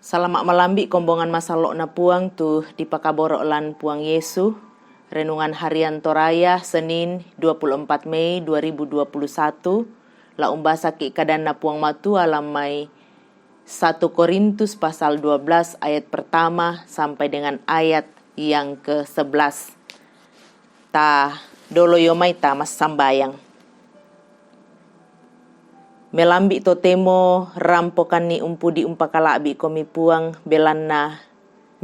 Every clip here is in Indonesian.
Salamak malambi kombongan masalok na puang tu di pakaboro lan puang Yesu. Renungan harian Toraya Senin 24 Mei 2021. La umbasa ki kadan na puang matu alamai 1 Korintus pasal 12 ayat pertama sampai dengan ayat yang ke-11. Ta dolo yomai ta mas sambayang. Melambi to temo rampokan ni umpu di umpakalabi komi puang belanna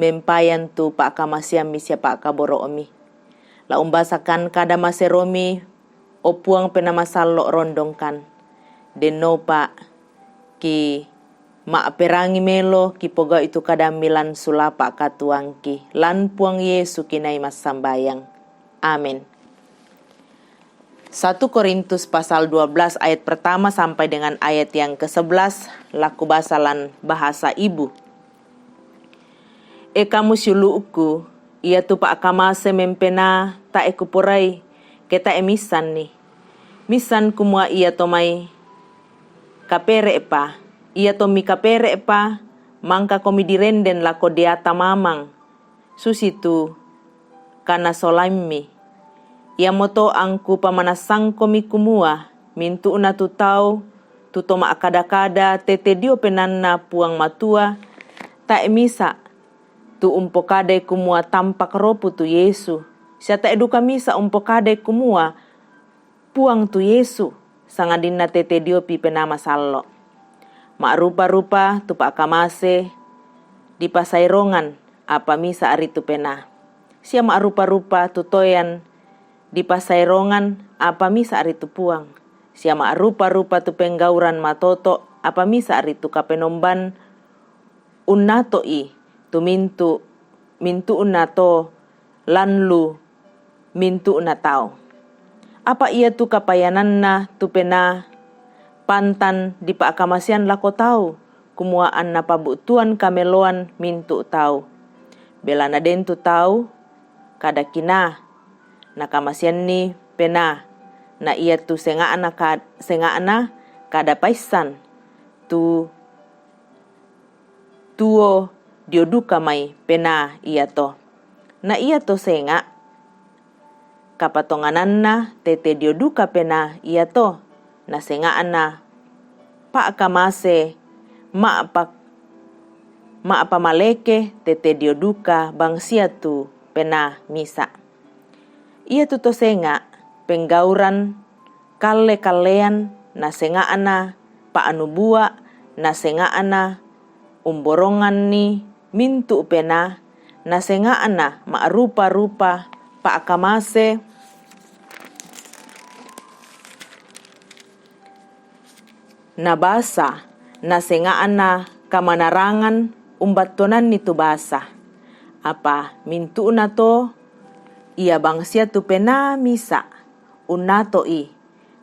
mempayan tu pak kamasiam misya pak kaboro omi. La umbasakan kada maseromi o puang penamasalo rondongkan. Deno pak ki ma perangi melo ki poga itu kada milan sulapa katuangki. Lan puang Yesu kinai mas sambayang. Amin. 1 Korintus pasal 12 ayat pertama sampai dengan ayat yang ke-11 laku basalan bahasa ibu. Kamu suluku, ia tu pak kamase mempena ta ekupurai kita emisan ni. Misan kumua ia tomai kapere pa, ia tomi kapere pa, mangka komi direnden lako diata mamang. Susitu kana solammi. Ia moto angku pamanasang komi kumua, mintu una tutau, tutoma akada-kada, tete dio penanna puang matua, ta emisa, tu umpokade kumua tampak ropu tu Yesu. Siata eduka misa umpokade kumua, puang tu Yesu, sangadina tete dio pi penama sallo. Ma rupa-rupa tu pak kamase, di pasairongan, apa misa ari tu pena. Sia ma rupa-rupa tu toyan, di pasairongan apa misa ari tu puang. Siama rupa-rupa tu penggauran matoto apa misa ari tu kapenomban unnato i tu mintu unnato lanlu mintu unnatao. Apa ia tu kapayananna tu pena pantan di paakamasian lako tau kumuaan na pabutuan kameloan mintu tau. Belana den tu tau kada kina nakamasian ni pena na ia tu sengaana kada paisan tu tuo dioduka mai pena ia to na ia to senga kapatongananna tete dioduka pena ia to na sengaana pa kamase ma apa maleke tete dioduka bangsia tu pena misa. Ia tuto senga penggauran kale-kalean na sengaana paanubua na sengaana umborongan ni mintu pena na sengaana maarupa-rupa paakamase na basa na sengaana kamanarangan umbatonan ni tu basa. Apa mintu na to ia bangsia tu pena misa unato i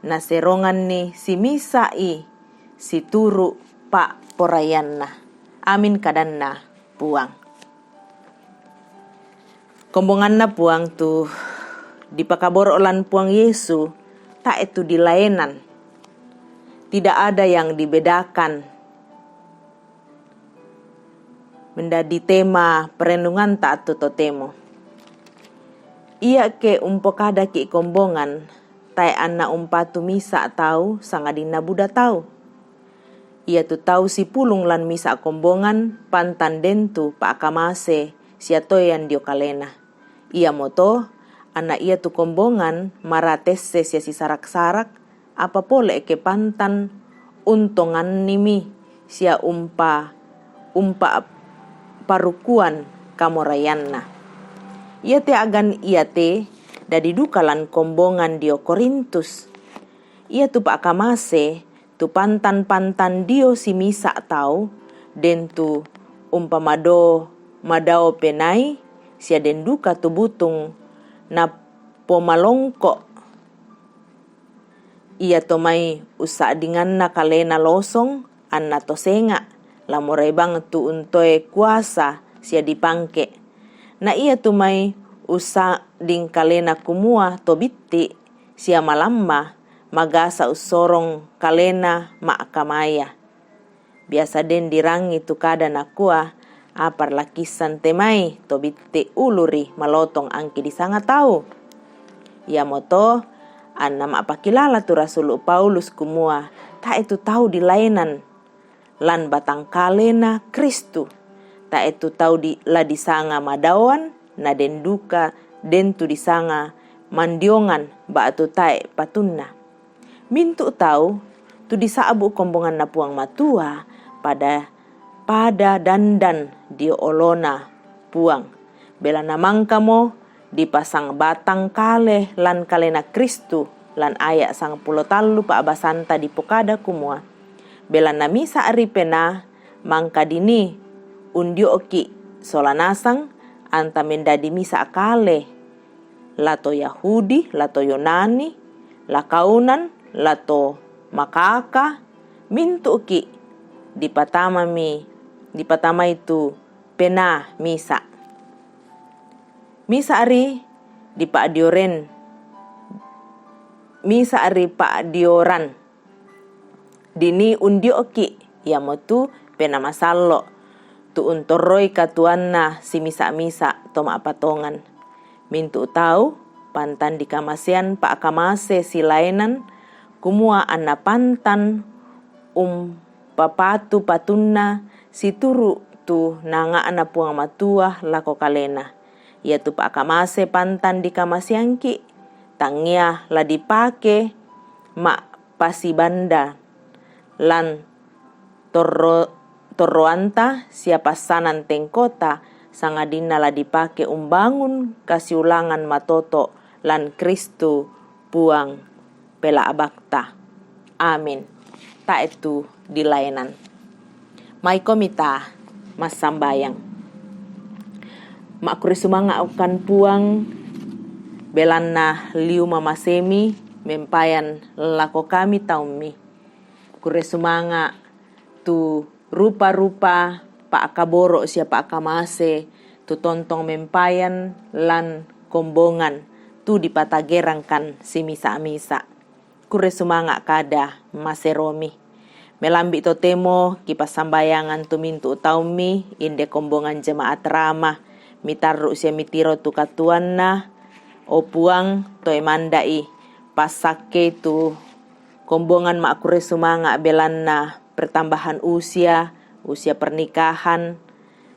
na serongan ni si misa i si turu pa porayanna. Amin kadanna puang. Kombongan na puang tu di pakabor olan puang Yesu tak itu dilaenan. Tidak ada yang dibedakan. Menjadi tema perenungan tak tuto temo. Ia ke umpokada ki kombongan, tai anna umpatu misa tau sangadina Buddha tau. Ia tu tau si pulung lan misa kombongan pantan dentu pa akamase siatoyan dio kalena. Ia moto anna ia tu kombongan maratese sia si sarak-sarak apa pole ke pantan untongan nimi sia umpa parukuan kamorayanna. Ia te agan ia te dadi dukalan kombongan dio Korintus. Ia tu pak kamase tu pantan-pantan dio si misa tau den tu umpamado madao penai sia den duka tu butung na pomalongko. Ia tomai usa dengan na kalena losong anna to senga lamorebang tu untoe kuasa sia dipangke. Na ia tumai usa ding kalena kumua tobitti sia malamma magasa usorong kalena maakamaya. biasa den dirangi tu kada nakua apar lakisan temai to bitte uluri malotong angki di sanga tau. Ya moto anam apakilala tu Rasul Paulus kumua ta itu tahu di lainan lan batang kalena Kristu. Ta itu tahu di la di sanga madawan na den duka den tu di sanga mandiongan ba tu tae patunna. Mintu tahu tu disaabu kombongan na puang matua pada dandan di olona puang. Bela namang kamo dipasang batang kale lan kalena Kristu lan ayak sang pulo talu pa abasanta di pokada kumua. Bela namisa aripena mangka dini undio oki solanasang anta mendadi misa kale lato Yahudi, lato Yunani, lakaunan, lato makaka, mintu ki di patama itu pena misa. Misa ari di Pak Dioren. Misa ari Pak Dioran. Dini undio ki ya motu pena masallo. Tu untoroi katuanna si misa-misa toma patongan. Mintu tahu pantan di kamasian Pak Kamase si lainan kumua anna pantan papatu patunna si turu tu nanga ana puang matua lako kalena. Ya tu Pak Kamase pantan di kamasianki tangia la dipake mak pasibanda lan torroanta siapa sanan tengkota sangadina la dipake umbangun kasiulangan matoto lan Kristu puang pela abakta. Amin. Ta itu di layanan. Mai komita mas sambayang. Makuri sumanga ukan puang belanna liu mamasemi mempayan lako kami taumi. Kure sumanga tu rupa-rupa Pak Kaboro siapa Kamase tu tontong mempayan lan kombongan tu dipatagerangkan si misa-misa. Kure sumanga kada maseromi. Melambi to temo kipas sambayangan tu mintu taumi inde kombongan jemaat ramah mitaru sia mitiro tu katuanna o puang to emandai pasake tu kombongan makure sumanga belanna pertambahan usia pernikahan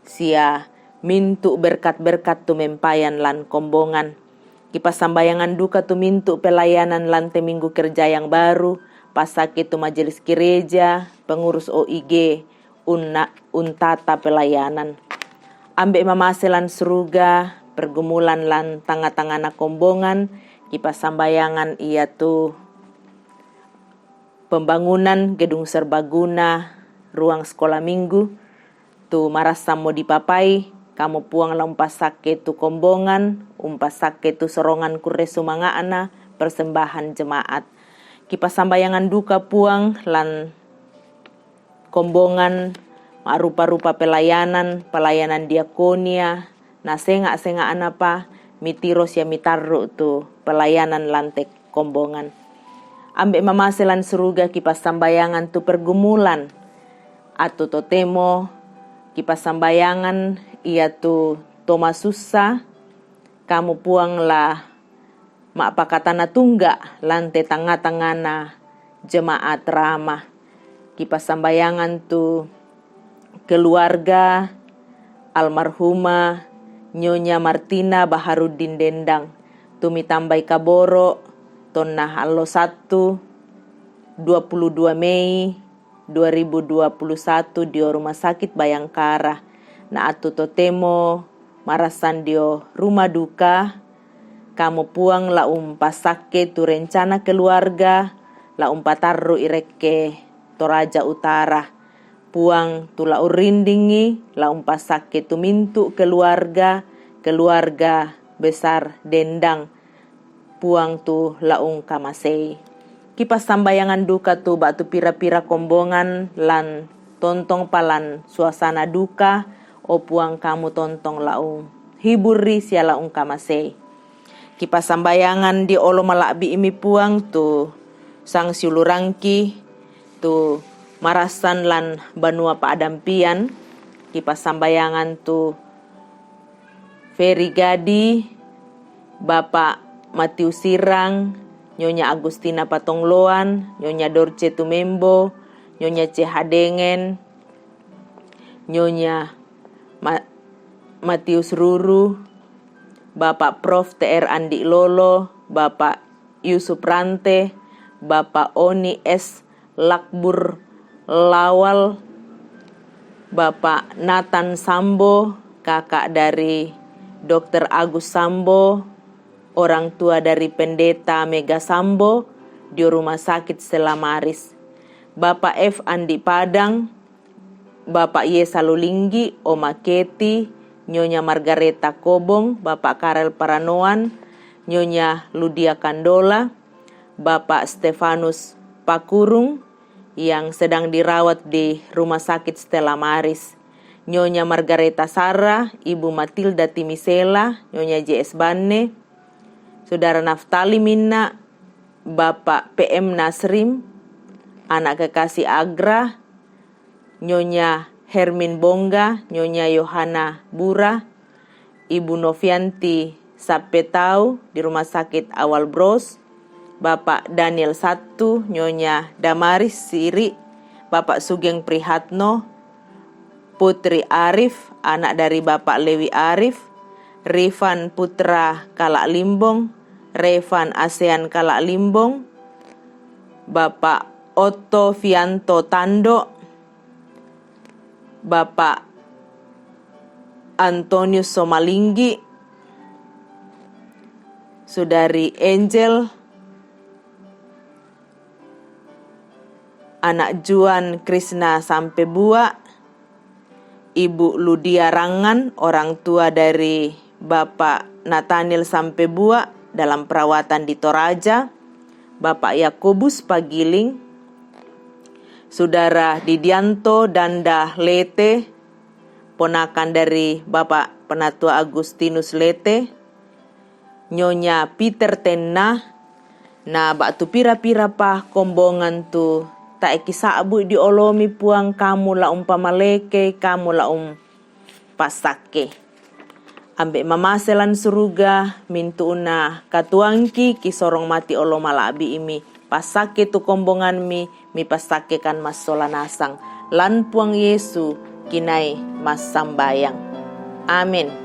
sia mintu berkat-berkat tu mempayan lan kombongan. Kipas sambayangan duka tu mintu pelayanan lante minggu kerja yang baru, pasake tu majelis gereja, pengurus OIG, untata pelayanan. Ambek mamaselan seruga, pergumulan lan tanga-tangana kombongan, kipas sambayangan ia tu pembangunan gedung serbaguna, ruang sekolah minggu, tu marasa mau dipapai, kamu puang la umpasake tu kombongan, umpasake tu sorongan kure sumangana, persembahan jemaat. Kipas sambayangan duka puang lan kombongan, rupa-rupa pelayanan diakonia, nasenga-sengaan apa, mitiros ya mitaru tu pelayanan lantek kombongan. Ambek mamaselan seruga kipas sambayangan tu pergumulan, atau totemo kipas sambayangan ia tu toma susah kamu puang lah mak pakatana tunggak lante tangga-tangana jemaat ramah. Kipas sambayangan tu keluarga almarhumah Nyonya Martina Baharudin Dendang tumi tambai Kaboro tonna halo 1 22 Mei 2021 di Rumah Sakit Bayangkara na atu totemo marasan dio rumah duka kamu puang la pasake tu rencana keluarga la patarru ireke Toraja Utara puang tu la urindingi la pasake tu mintu keluarga besar Dendang puang tu la Kamasei. Kipas sambayangan duka tu batu pira-pira kombongan lan tontong palan suasana duka o puang kamu tontong laung hiburi sia laung Kamasei. Kipas sambayangan di olo malakbi imi puang tu sang siulurangki tu marasan lan banua paadampian kipas sambayangan tu Ferry Gadi, Bapak Matius Sirang, Nyonya Agustina Patongloan, Nyonya Dorce Tumembo, Nyonya C. Hadengen, Nyonya Matius Ruru, Bapak Prof. TR Andi Lolo, Bapak Yusuf Rante, Bapak Oni S. Lakbur Lawal, Bapak Nathan Sambo, kakak dari Dr. Agus Sambo, orang tua dari Pendeta Mega Sambo di Rumah Sakit Stella Maris, Bapak F. Andi Padang, Bapak Y. Salulinggi, Oma Keti, Nyonya Margareta Kobong, Bapak Karel Paranoan, Nyonya Ludia Kandola, Bapak Stefanus Pakurung yang sedang dirawat di Rumah Sakit Stella Maris, Nyonya Margareta Sarah, Ibu Matilda Timisela, Nyonya JS Bane, Saudara Naftali Minna, Bapak PM Nasrim, anak kekasih Agra, Nyonya Hermin Bongga, Nyonya Yohana Bura, Ibu Novianti Sapetau di Rumah Sakit Awal Bros, Bapak Daniel Satu, Nyonya Damaris Siri, Bapak Sugeng Prihatno, Putri Arif, anak dari Bapak Lewi Arif, Rifan Putra Kalak Limbong, Revan ASEAN Kalak Limbong, Bapak Otto Fianto Tando, Bapak Antonius Somalinggi, Saudari Angel, anak Juan Krishna Sampebua, Ibu Ludia Rangan, orang tua dari Bapak Nathaniel Sampebua dalam perawatan di Toraja, Bapak Yakobus Pagiling, Saudara Didianto Danda Lete, ponakan dari Bapak Penatua Agustinus Lete, Nyonya Peter Tenna, na batu pira-pira pa kombongan tu tak kisabu di olomi puang kamu la pamaleke, kamu la pasake. Ambek mamaselan suruga mintu una katuangki kisorong mati olo malabi imi pasake tu kombongan mi pasake kan mas solanasang lan puang Yesu kinai mas sambayang. Amin.